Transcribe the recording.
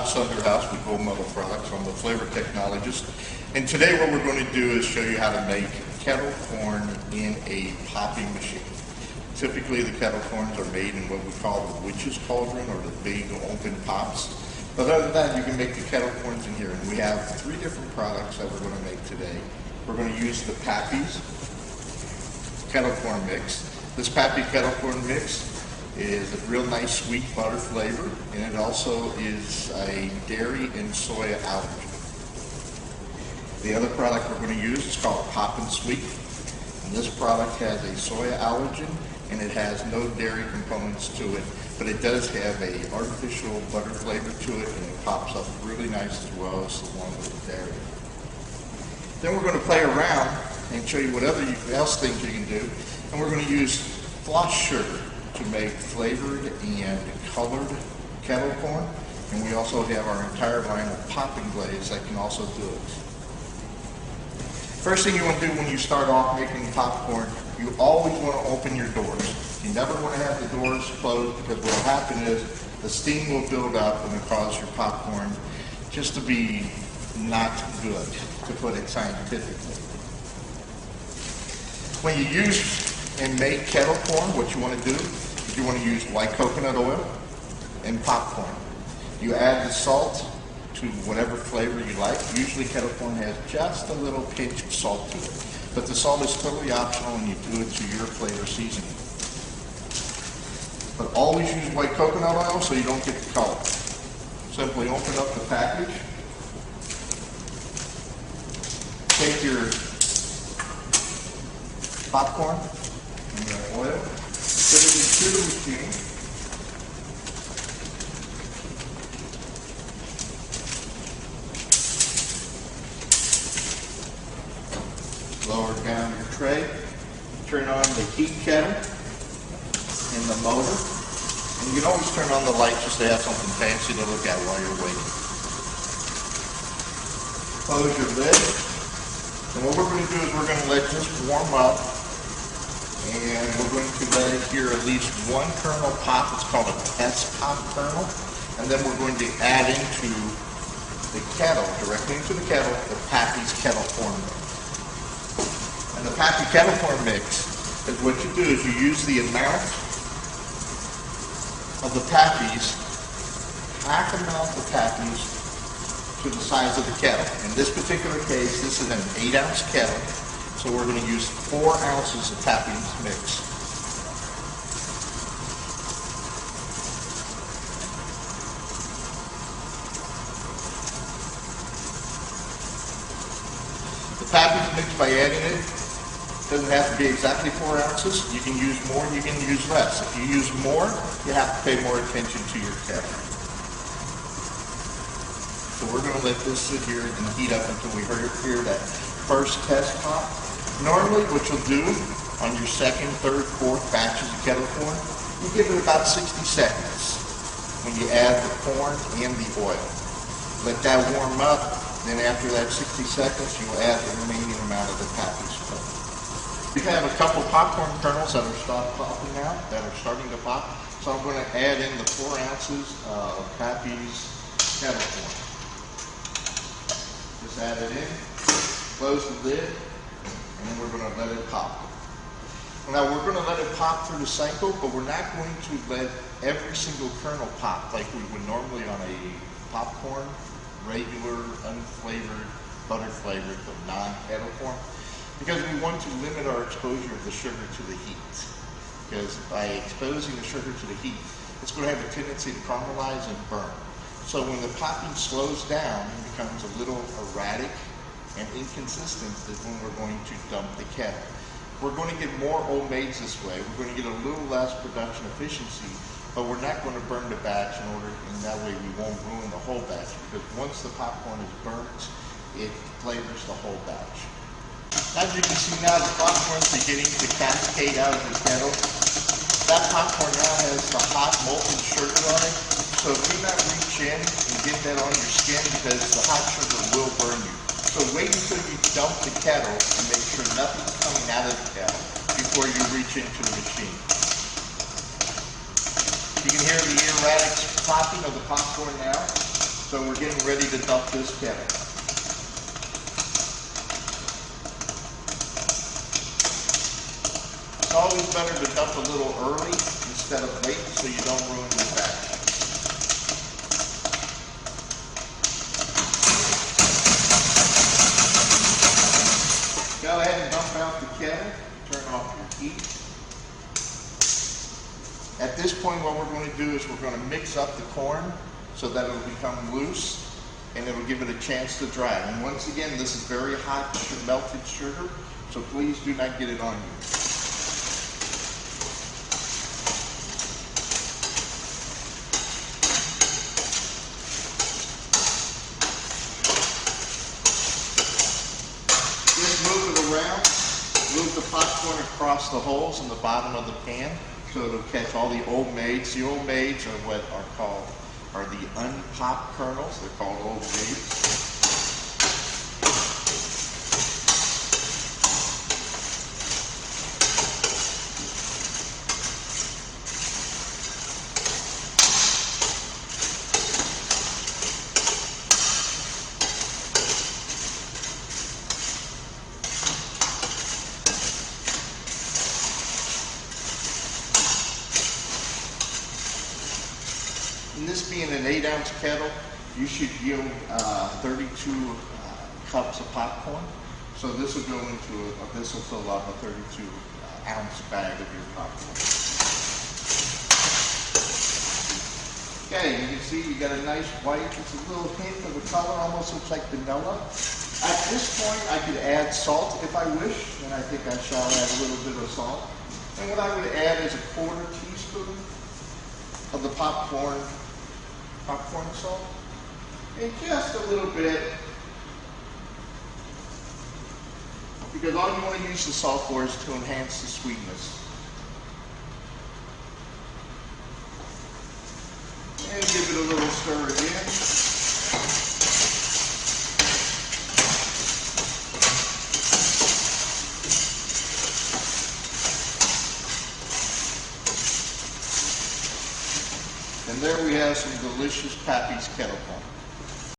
Sunderhouse with Gold Medal Products. I'm the flavor technologist. And today what we're going to do is show you how to make kettle corn in a popping machine. Typically the kettle corns are made in what we call the witch's cauldron, or the big open pops. But other than that, you can make the kettle corns in here. And we have three different products that we're going to make today. We're going to use the Pappy's kettle corn mix. This Pappy kettle corn mix is a real nice sweet butter flavor, and it also is a dairy and soya allergen. The other product we're going to use is called Pop and Sweet, and this product has a soya allergen and it has no dairy components to it, but it does have a artificial butter flavor to it, and it pops up really nice as well as the one with the dairy. Then we're going to play around and show you what else things you can do, and we're going to use floss sugar to make flavored and colored kettle corn, and we also have our entire line of popping glaze that can also do it. First thing you want to do when you start off making popcorn, you always want to open your doors. You never want to have the doors closed, because what will happen is the steam will build up and it'll cause your popcorn just to be not good, to put it scientifically. When you use and make kettle corn, what you want to do is you want to use white coconut oil and popcorn. You add the salt to whatever flavor you like. Usually kettle corn has just a little pinch of salt to it, but the salt is totally optional and you do it to your flavor seasoning. But always use white coconut oil so you don't get the color. Simply open up the package, take your popcorn and your oil, put it into the machine. Lower down your tray, turn on the heat kettle and the motor, and you can always turn on the light just to have something fancy to look at while you're waiting. Close your lid, and what we're going to do is we're going to let this warm up, and we're going to let it hear at least one kernel pop. It's called a test pop kernel, and then we're going to add into the kettle, directly into the kettle, the Pappy's kettle corn mix. And the Pappy kettle corn mix is what you do is you use the amount of the Pappy's, half amount of Pappy's to the size of the kettle. In this particular case, this is an 8-ounce kettle, so we're going to use 4 ounces of Pappy's mix. The Pappy's mix, by adding it, doesn't have to be exactly 4 ounces. You can use more, you can use less. If you use more, you have to pay more attention to your kettle. So we're going to let this sit here and heat up until we hear that first test pop. Normally what you'll do on your second, third, fourth batches of kettle corn, you give it about 60 seconds when you add the corn and the oil. Let that warm up, then after that 60 seconds, you'll add the remaining amount of the Pappy's. We have a couple popcorn kernels that are popping now, that are starting to pop. So I'm going to add in the 4 ounces of Pappy's kettle corn. Just add it in, close the lid, and then we're going to let it pop. Now we're going to let it pop through the cycle, but we're not going to let every single kernel pop like we would normally on a popcorn, regular, unflavored, butter flavored, but non-kettle corn. Because we want to limit our exposure of the sugar to the heat. Because by exposing the sugar to the heat, it's going to have a tendency to caramelize and burn. So when the popping slows down, it becomes a little erratic and inconsistent is when we're going to dump the kettle. We're going to get more old maids this way. We're going to get a little less production efficiency, but we're not going to burn the batch and that way we won't ruin the whole batch. Because once the popcorn is burnt, it flavors the whole batch. As you can see now, the popcorn is beginning to cascade out of the kettle. That popcorn now has the hot molten sugar on it, so do not reach in and get that on your skin because the hot sugar will burn you. So wait until you dump the kettle and make sure nothing's coming out of the kettle before you reach into the machine. You can hear the erratic popping of the popcorn now. So we're getting ready to dump this kettle. It's always better to dump a little early instead of late so you don't ruin your batch. Go ahead and dump out the kettle. Turn off your heat. At this point, what we're going to do is we're going to mix up the corn so that it'll become loose and it'll give it a chance to dry. And once again, this is very hot melted sugar, so please do not get it on you. Just move it around, move the popcorn across the holes in the bottom of the pan so it'll catch all the old maids. The old maids are what are the unpopped kernels. They're called old maids. And this being an 8-ounce kettle, you should yield 32 cups of popcorn. So this will go into this will fill up a 32-ounce bag of your popcorn. Okay, you can see you got a nice white. It's a little hint of a color, almost looks like vanilla. At this point, I could add salt if I wish, and I think I shall add a little bit of salt. And what I would add is a 1/4 teaspoon of the popcorn salt, and just a little bit, because all you want to use the salt for is to enhance the sweetness. And give it a little stir again. And there we have some delicious Pappy's kettle corn.